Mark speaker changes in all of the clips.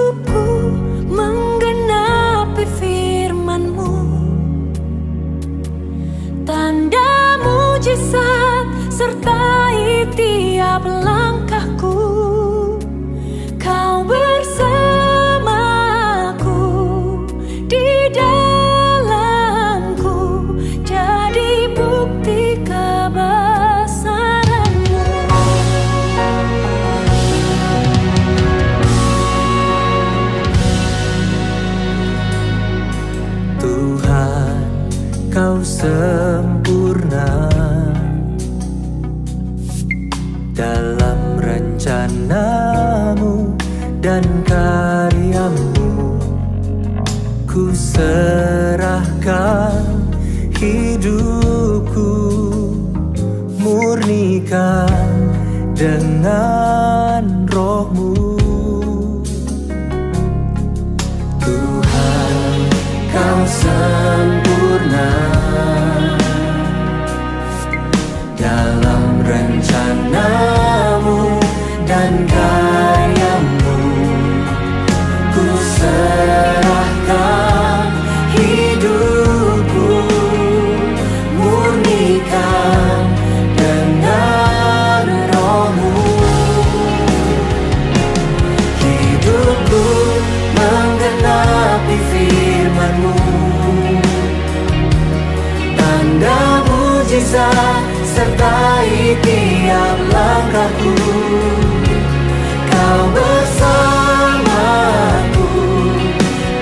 Speaker 1: hidupku menggenapi firman-Mu. Tanda mujizat sertai tiap langkahku. Kau bersamaku di dalamku, jadi bukti kebesaran-Mu.
Speaker 2: Tuhan, Kau sempurna dalam rencana-Mu dan karya-Mu. Ku serahkan hidupku, murnikan dengan Roh-Mu. Tuhan, Kau sempurna dalam rencana-Mu dan karya-Mu. Ku serahkan hidupku, murnikan dengan Roh-Mu. Hidupku menggenapi firman-Mu, tanda mujizat sertai tiap langkahku. Kau bersamaku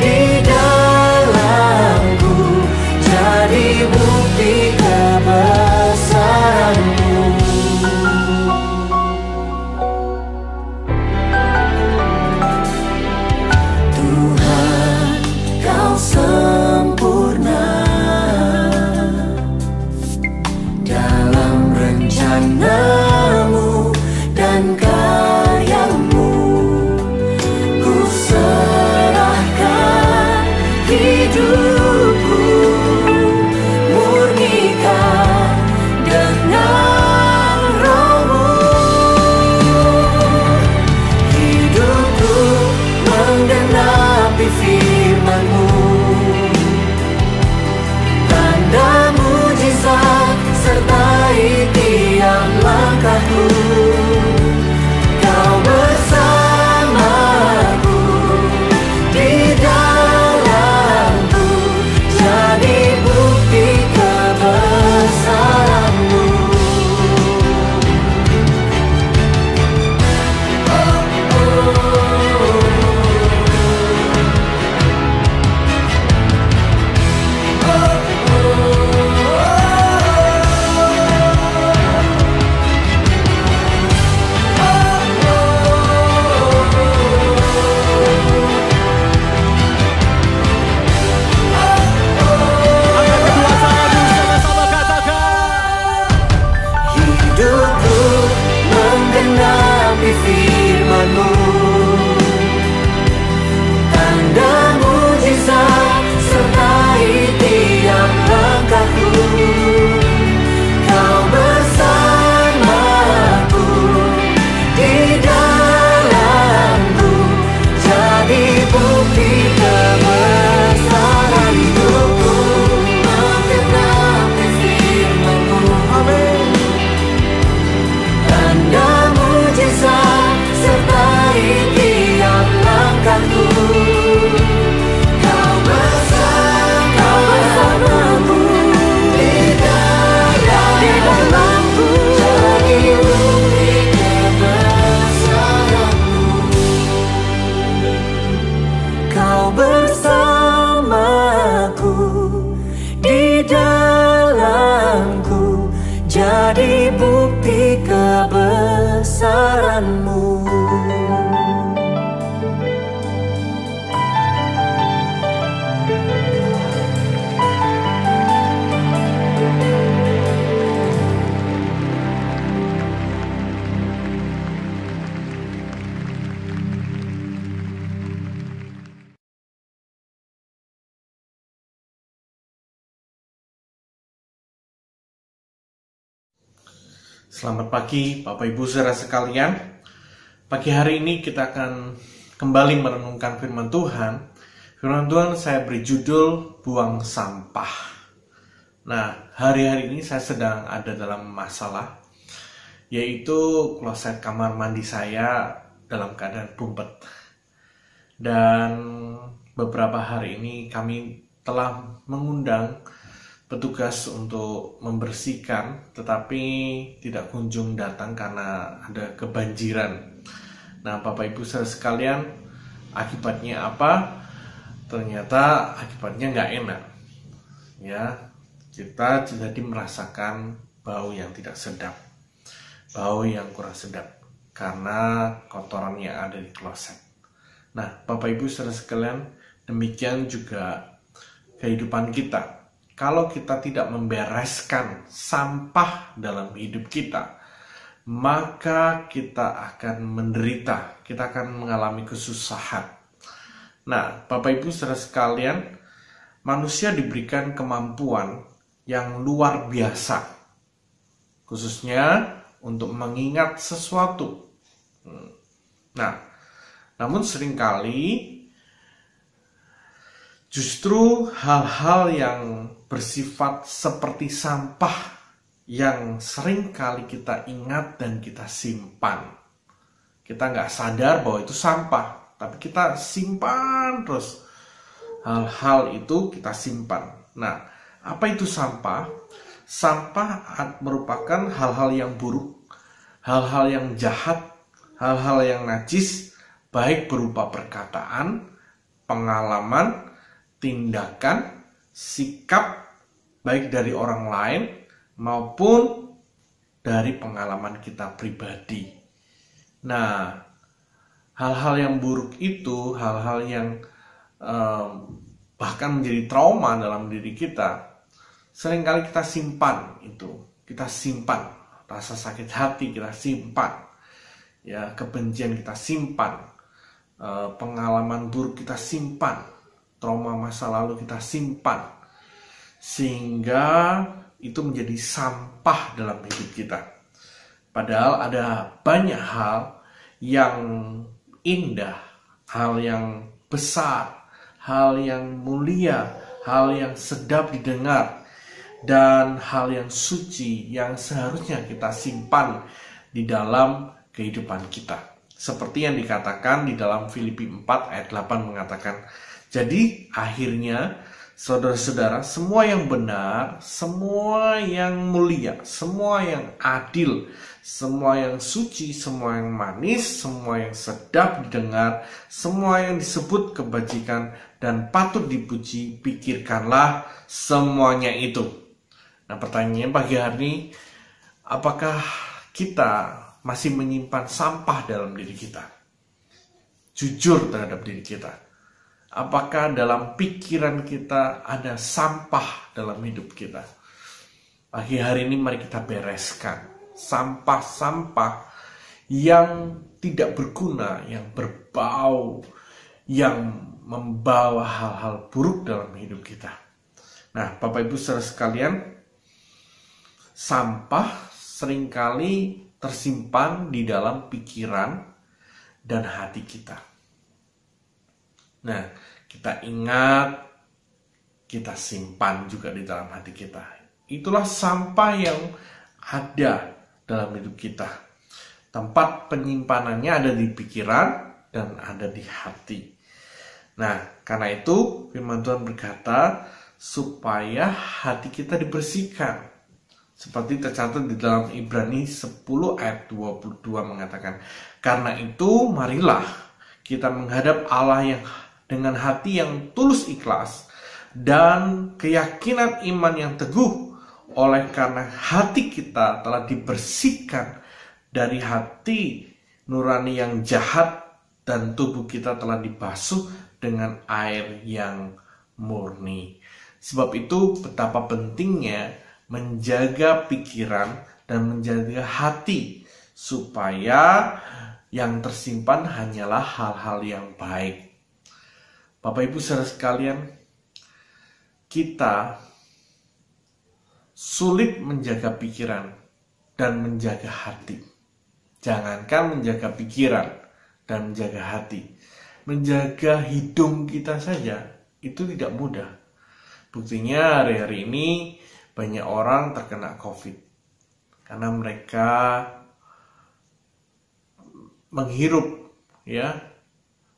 Speaker 2: di dalamku, jadi bukti kebesaran-Mu. Tuhan, Kau sempurna dalam rencana-Mu dan karya-Mu. Ku serahkan hidupku, murnikan dengan Roh-Mu. Hidupku menggenapi firman-Mu, tanda mujizat sertai tiap langkahku. Kau bersamaku di dalamku, jadi bukti kebesaran-Mu. Hidupku menggenapi firman-Mu, tanda mujizat sertai tiap langkahku. Kau bersamaku di dalamku, jadi bukti kebesaran. Hidupku menggenapi firman-Mu, amin. Tanda mujizat sertai tiap langkahku. Kau bersamaku di dalamku, jadi bukti kebesaran-Mu. Kau bersamaku di dalamku, jadi bukti kebesaran-Mu.
Speaker 3: Selamat pagi Bapak Ibu saudara sekalian. Pagi hari ini kita akan kembali merenungkan firman Tuhan. Firman Tuhan saya beri judul Buang Sampah. Nah, hari-hari ini saya sedang ada dalam masalah, yaitu kloset kamar mandi saya dalam keadaan bumpet. Dan beberapa hari ini kami telah mengundang petugas untuk membersihkan, tetapi tidak kunjung datang karena ada kebanjiran. Nah, Bapak Ibu saudara sekalian, akibatnya apa? Ternyata akibatnya nggak enak. Ya, kita jadi merasakan bau yang tidak sedap, bau yang kurang sedap karena kotoran yang ada di kloset. Nah, Bapak Ibu saudara sekalian, demikian juga kehidupan kita. Kalau kita tidak membereskan sampah dalam hidup kita, maka kita akan menderita, kita akan mengalami kesusahan. Nah, Bapak Ibu saudara sekalian, manusia diberikan kemampuan yang luar biasa, khususnya untuk mengingat sesuatu. Nah, namun seringkali justru hal-hal yang bersifat seperti sampah yang seringkali kita ingat dan kita simpan. Kita nggak sadar bahwa itu sampah, tapi kita simpan terus. Hal-hal itu kita simpan. Nah, apa itu sampah? Sampah merupakan hal-hal yang buruk, hal-hal yang jahat, hal-hal yang najis, baik berupa perkataan, pengalaman, tindakan, sikap, baik dari orang lain maupun dari pengalaman kita pribadi. Nah, hal-hal yang buruk itu, hal-hal yang bahkan menjadi trauma dalam diri kita, seringkali kita simpan itu. Kita simpan rasa sakit hati, kita simpan ya, kebencian kita simpan, pengalaman buruk kita simpan, trauma masa lalu kita simpan, sehingga itu menjadi sampah dalam hidup kita. Padahal ada banyak hal yang indah, hal yang besar, hal yang mulia, hal yang sedap didengar, dan hal yang suci yang seharusnya kita simpan di dalam kehidupan kita. Seperti yang dikatakan di dalam Filipi 4 ayat 8 mengatakan, jadi akhirnya saudara-saudara, semua yang benar, semua yang mulia, semua yang adil, semua yang suci, semua yang manis, semua yang sedap didengar, semua yang disebut kebajikan dan patut dipuji, pikirkanlah semuanya itu. Nah, pertanyaannya pagi hari ini, apakah kita masih menyimpan sampah dalam diri kita? Jujur terhadap diri kita. Apakah dalam pikiran kita ada sampah dalam hidup kita? Pagi hari ini mari kita bereskan sampah-sampah yang tidak berguna, yang berbau, yang membawa hal-hal buruk dalam hidup kita. Nah, Bapak Ibu saudara sekalian, sampah seringkali tersimpan di dalam pikiran dan hati kita. Nah, kita ingat, kita simpan juga di dalam hati kita. Itulah sampah yang ada dalam hidup kita. Tempat penyimpanannya ada di pikiran dan ada di hati. Nah, karena itu firman Tuhan berkata, supaya hati kita dibersihkan. Seperti tercatat di dalam Ibrani 10 ayat 22 mengatakan, karena itu marilah kita menghadap Allah yang dengan hati yang tulus ikhlas dan keyakinan iman yang teguh, oleh karena hati kita telah dibersihkan dari hati nurani yang jahat dan tubuh kita telah dibasuh dengan air yang murni. Sebab itu betapa pentingnya menjaga pikiran dan menjaga hati, supaya yang tersimpan hanyalah hal-hal yang baik. Bapak Ibu saudara sekalian, kita sulit menjaga pikiran dan menjaga hati. Jangankan menjaga pikiran dan menjaga hati. menjaga hidung kita saja itu tidak mudah. Buktinya hari-hari ini banyak orang terkena COVID karena mereka menghirup, ya,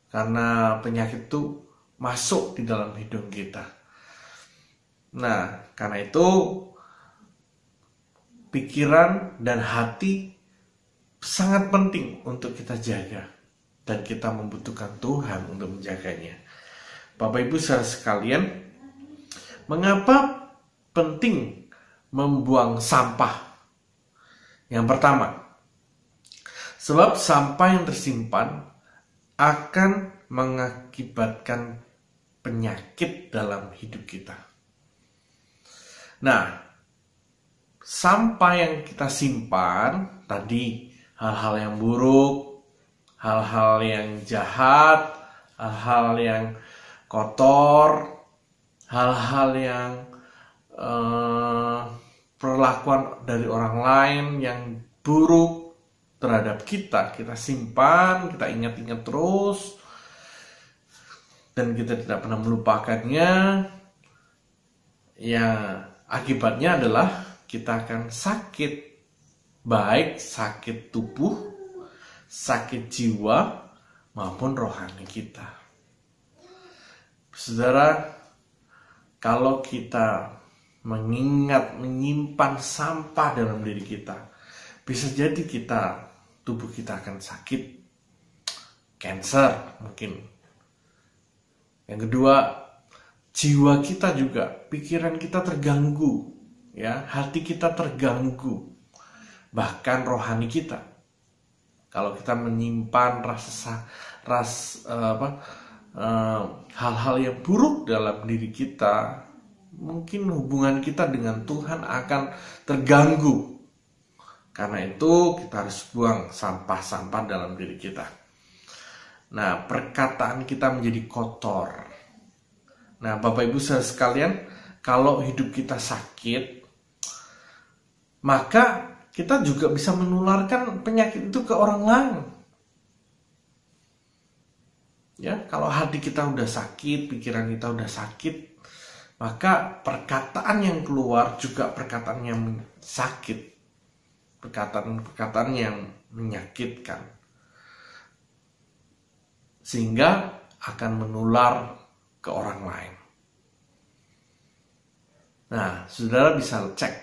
Speaker 3: karena penyakit itu masuk di dalam hidung kita. Nah, karena itu pikiran dan hati sangat penting untuk kita jaga, dan kita membutuhkan Tuhan untuk menjaganya. Bapak Ibu saudara sekalian, mengapa penting membuang sampah? Yang pertama, sebab sampah yang tersimpan akan mengakibatkan penyakit dalam hidup kita. Nah, sampah yang kita simpan tadi, hal-hal yang buruk, hal-hal yang jahat, hal-hal yang kotor, hal-hal yang perlakuan dari orang lain yang buruk terhadap kita simpan, kita ingat-ingat terus, dan kita tidak pernah melupakannya. Ya, akibatnya adalah kita akan sakit, baik sakit tubuh, sakit jiwa, maupun rohani kita. Saudara, kalau kita menyimpan sampah dalam diri kita, bisa jadi tubuh kita akan sakit, cancer mungkin. Yang kedua, jiwa kita juga, pikiran kita terganggu, ya, hati kita terganggu, bahkan rohani kita. Kalau kita menyimpan hal-hal yang buruk dalam diri kita, mungkin hubungan kita dengan Tuhan akan terganggu. Karena itu kita harus buang sampah-sampah dalam diri kita. Nah, perkataan kita menjadi kotor. Nah, Bapak Ibu saudara sekalian, kalau hidup kita sakit, maka kita juga bisa menularkan penyakit itu ke orang lain. Ya, kalau hati kita udah sakit, pikiran kita udah sakit, maka perkataan yang keluar juga perkataan yang sakit, perkataan yang menyakitkan, sehingga akan menular ke orang lain. Nah, saudara bisa cek,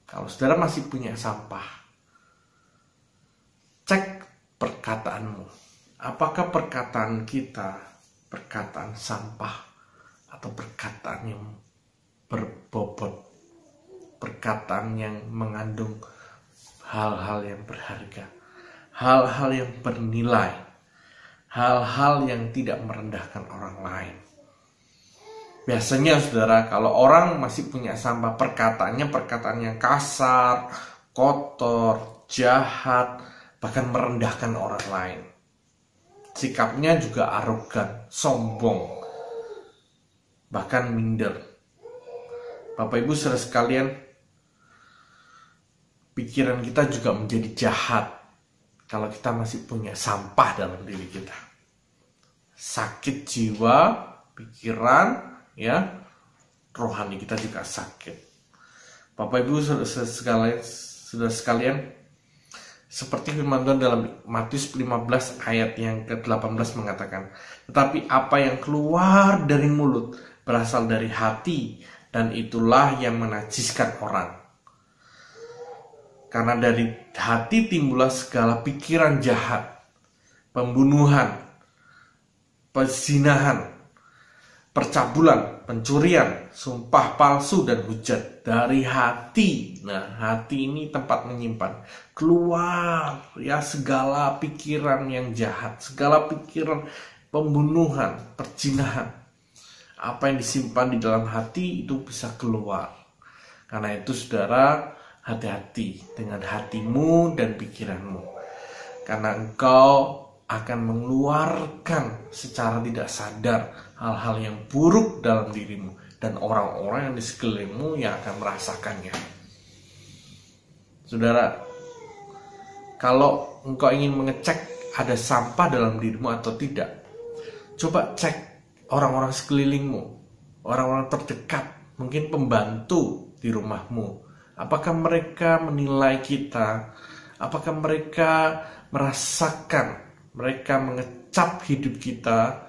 Speaker 3: kalau saudara masih punya sampah, cek perkataanmu. Apakah perkataan kita perkataan sampah atau perkataan yang berbobot, perkataan yang mengandung hal-hal yang berharga, hal-hal yang bernilai, hal-hal yang tidak merendahkan orang lain. Biasanya saudara, kalau orang masih punya sampah, perkataannya perkataan yang kasar, kotor, jahat, bahkan merendahkan orang lain. Sikapnya juga arogan, sombong, bahkan minder. Bapak Ibu saudara sekalian, pikiran kita juga menjadi jahat kalau kita masih punya sampah dalam diri kita. Sakit jiwa, pikiran, ya, rohani kita juga sakit. Bapak Ibu saudara sekalian, seperti firman Tuhan dalam Matius 15 ayat yang ke-18 mengatakan, tetapi apa yang keluar dari mulut berasal dari hati, dan itulah yang menajiskan orang. Karena dari hati timbullah segala pikiran jahat, pembunuhan, perzinahan, percabulan, pencurian, sumpah palsu, dan hujat. Dari hati. Nah, hati ini tempat menyimpan. Keluar, ya, segala pikiran yang jahat, segala pikiran pembunuhan, perzinahan. Apa yang disimpan di dalam hati itu bisa keluar. Karena itu saudara, hati-hati dengan hatimu dan pikiranmu. Karena engkau akan mengeluarkan secara tidak sadar hal-hal yang buruk dalam dirimu, dan orang-orang yang di sekelilingmu yang akan merasakannya. Saudara, kalau engkau ingin mengecek ada sampah dalam dirimu atau tidak, Coba cek orang-orang sekelilingmu, orang-orang terdekat, mungkin pembantu di rumahmu. Apakah mereka menilai kita? Apakah mereka merasakan, mereka mengecap hidup kita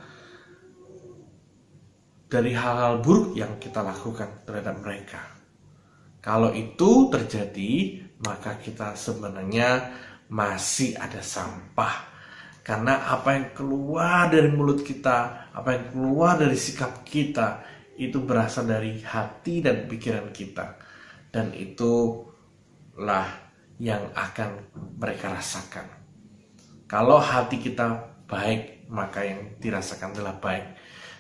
Speaker 3: dari hal-hal buruk yang kita lakukan terhadap mereka? Kalau itu terjadi, maka kita sebenarnya masih ada sampah. Karena apa yang keluar dari mulut kita, apa yang keluar dari sikap kita, itu berasal dari hati dan pikiran kita. Dan itulah yang akan mereka rasakan. Kalau hati kita baik, maka yang dirasakan adalah baik.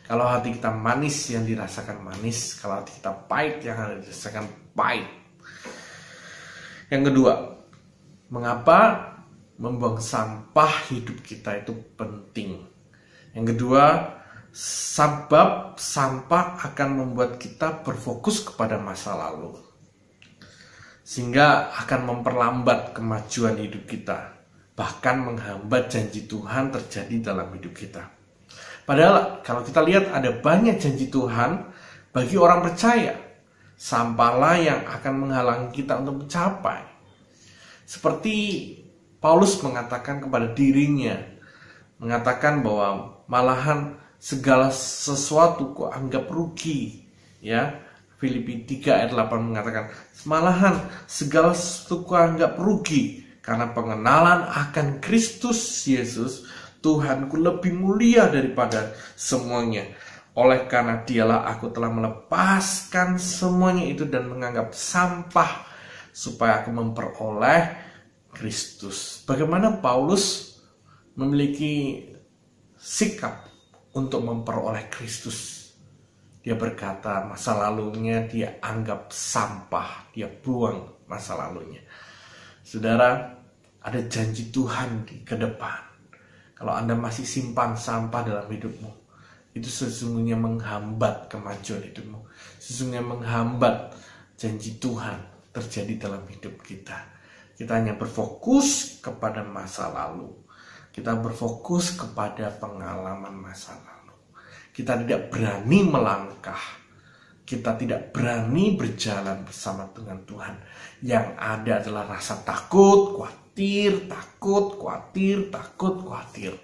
Speaker 3: Kalau hati kita manis, yang dirasakan manis. Kalau hati kita pahit, yang dirasakan pahit. Yang kedua, mengapa membuang sampah hidup kita itu penting? Yang kedua, sebab sampah akan membuat kita berfokus kepada masa lalu, sehingga akan memperlambat kemajuan hidup kita, bahkan menghambat janji Tuhan terjadi dalam hidup kita. Padahal kalau kita lihat ada banyak janji Tuhan bagi orang percaya. Sampahlah yang akan menghalangi kita untuk mencapai. Seperti Paulus mengatakan kepada dirinya, mengatakan bahwa malahan segala sesuatu kok anggap rugi, ya. Filipi 3 ayat 8 mengatakan, malahan segala sesuatu kok anggap rugi karena pengenalan akan Kristus Yesus Tuhanku lebih mulia daripada semuanya. Oleh karena dialah aku telah melepaskan semuanya itu dan menganggap sampah supaya aku memperoleh Kristus. Bagaimana Paulus memiliki sikap untuk memperoleh Kristus? Dia berkata masa lalunya dia anggap sampah, dia buang masa lalunya. Saudara, ada janji Tuhan ke depan. Kalau Anda masih simpan sampah dalam hidupmu, itu sesungguhnya menghambat kemajuan hidupmu. Sesungguhnya menghambat janji Tuhan terjadi dalam hidup kita. Kita hanya berfokus kepada masa lalu. Kita berfokus kepada pengalaman masa lalu. Kita tidak berani melangkah. Kita tidak berani berjalan bersama dengan Tuhan. Yang ada adalah rasa takut, khawatir, takut, khawatir, takut, khawatir.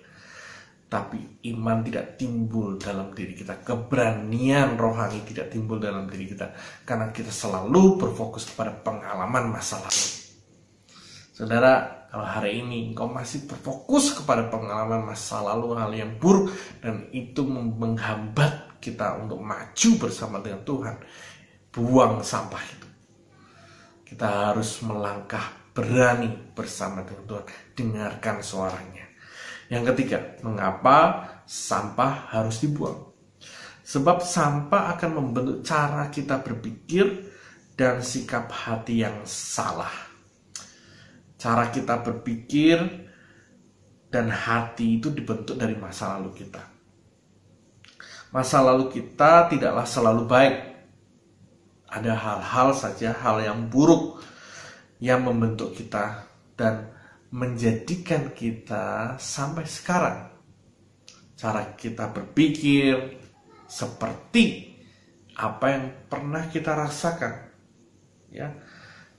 Speaker 3: Tapi iman tidak timbul dalam diri kita. Keberanian rohani tidak timbul dalam diri kita. Karena kita selalu berfokus kepada pengalaman masa lalu. Saudara, kalau hari ini engkau masih berfokus kepada pengalaman masa lalu, hal yang buruk, dan itu menghambat kita untuk maju bersama dengan Tuhan, buang sampah itu. Kita harus melangkah berani bersama dengan Tuhan, dengarkan suaranya. Yang ketiga, mengapa sampah harus dibuang? Sebab sampah akan membentuk cara kita berpikir dan sikap hati yang salah. Cara kita berpikir dan hati itu dibentuk dari masa lalu kita. Masa lalu kita tidaklah selalu baik. Ada hal-hal saja, hal yang buruk yang membentuk kita dan menjadikan kita sampai sekarang. Cara kita berpikir seperti apa yang pernah kita rasakan, ya.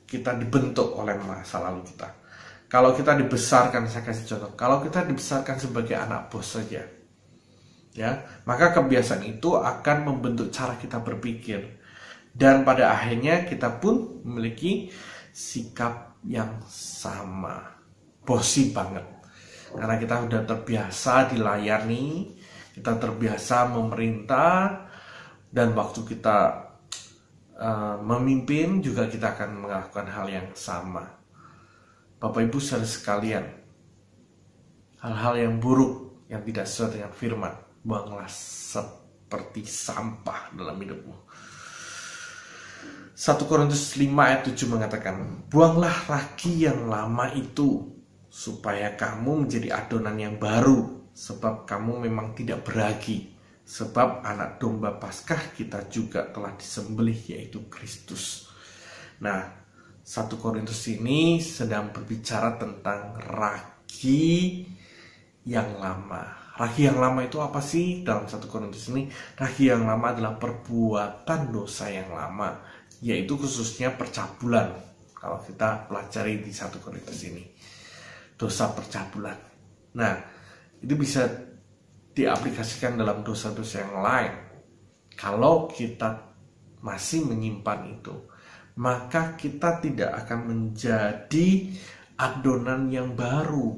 Speaker 3: Kita dibentuk oleh masa lalu kita. Kalau kita dibesarkan, saya kasih contoh, kalau kita dibesarkan sebagai anak bos saja, ya, maka kebiasaan itu akan membentuk cara kita berpikir, dan pada akhirnya kita pun memiliki sikap yang sama, bosi banget, karena kita sudah terbiasa dilayani, kita terbiasa memerintah, dan waktu kita memimpin juga kita akan melakukan hal yang sama. Bapak Ibu saudara sekalian, hal-hal yang buruk yang tidak sesuai dengan firman, buanglah seperti sampah dalam hidupmu. 1 Korintus 5 ayat 7 mengatakan, buanglah ragi yang lama itu supaya kamu menjadi adonan yang baru, sebab kamu memang tidak beragi. Sebab anak domba Paskah kita juga telah disembelih, yaitu Kristus. Nah, 1 Korintus ini sedang berbicara tentang ragi yang lama. Ragi yang lama itu apa sih? Dalam 1 Korintus ini, ragi yang lama adalah perbuatan dosa yang lama, yaitu khususnya percabulan. Kalau kita pelajari di 1 Korintus ini, dosa percabulan. Nah, itu bisa diaplikasikan dalam dosa-dosa yang lain. Kalau kita masih menyimpan itu, maka kita tidak akan menjadi adonan yang baru.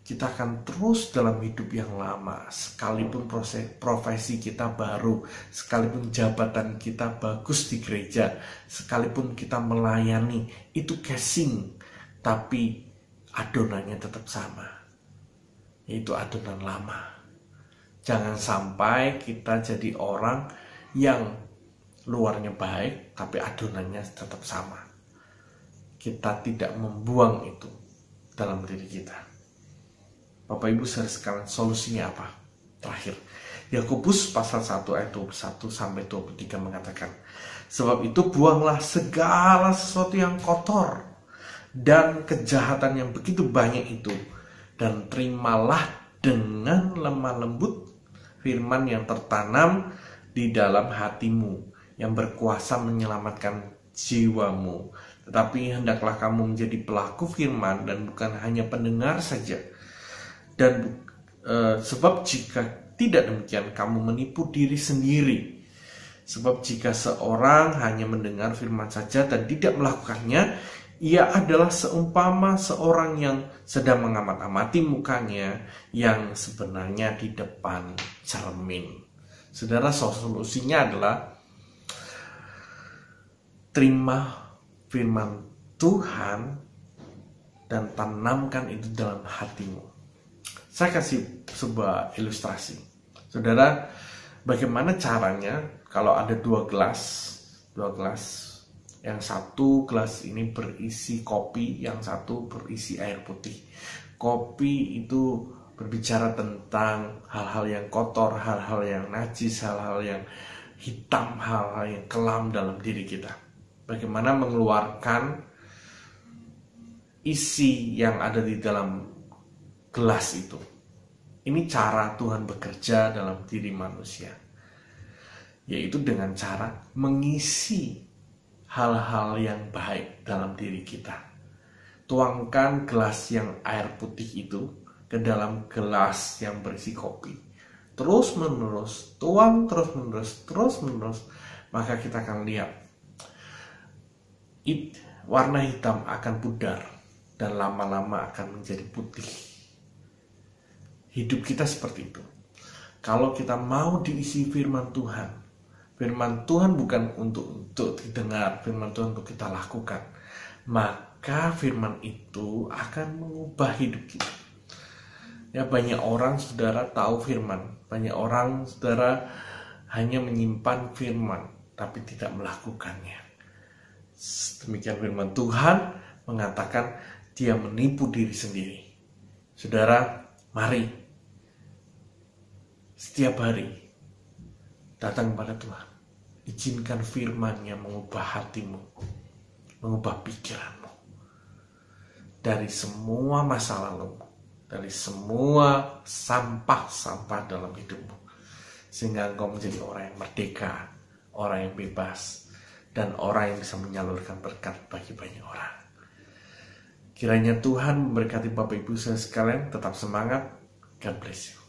Speaker 3: Kita akan terus dalam hidup yang lama, sekalipun profesi kita baru, sekalipun jabatan kita bagus di gereja, sekalipun kita melayani, itu casing, tapi adonannya tetap sama, yaitu adonan lama. Jangan sampai kita jadi orang yang luarnya baik, tapi adonannya tetap sama. Kita tidak membuang itu dalam diri kita. Bapak Ibu saudara sekalian, solusinya apa? Terakhir, Yakobus pasal 1 ayat 21 sampai 23 mengatakan, sebab itu buanglah segala sesuatu yang kotor dan kejahatan yang begitu banyak itu, dan terimalah dengan lemah lembut firman yang tertanam di dalam hatimu, yang berkuasa menyelamatkan jiwamu. Tetapi hendaklah kamu menjadi pelaku firman dan bukan hanya pendengar saja. Dan sebab jika tidak demikian, kamu menipu diri sendiri. Sebab jika seorang hanya mendengar firman saja dan tidak melakukannya, ia adalah seumpama seorang yang sedang mengamat-amati mukanya yang sebenarnya di depan cermin. Saudara, solusinya adalah terima firman Tuhan dan tanamkan itu dalam hatimu. Saya kasih sebuah ilustrasi. Saudara, bagaimana caranya kalau ada 2 gelas, yang satu gelas ini berisi kopi, yang satu berisi air putih. Kopi itu berbicara tentang hal-hal yang kotor, hal-hal yang najis, hal-hal yang hitam, hal-hal yang kelam dalam diri kita. Bagaimana mengeluarkan isi yang ada di dalam gelas itu. Ini cara Tuhan bekerja dalam diri manusia, yaitu dengan cara mengisi hal-hal yang baik dalam diri kita. Tuangkan gelas yang air putih itu ke dalam gelas yang berisi kopi. Terus menerus, tuang terus menerus, maka kita akan lihat warna hitam akan pudar dan lama-lama akan menjadi putih. Hidup kita seperti itu. Kalau kita mau diisi firman Tuhan bukan untuk didengar, firman Tuhan untuk kita lakukan, maka firman itu akan mengubah hidup kita. Ya, banyak orang saudara tahu firman, banyak orang saudara hanya menyimpan firman tapi tidak melakukannya. Demikian firman Tuhan mengatakan dia menipu diri sendiri. Saudara, mari setiap hari datang kepada Tuhan. Izinkan firman-Nya mengubah hatimu, mengubah pikiranmu dari semua masa lalumu, dari semua sampah-sampah dalam hidupmu, sehingga engkau menjadi orang yang merdeka, orang yang bebas, dan orang yang bisa menyalurkan berkat bagi banyak orang. Kiranya Tuhan memberkati Bapak Ibu saya sekalian. Tetap semangat. God bless you.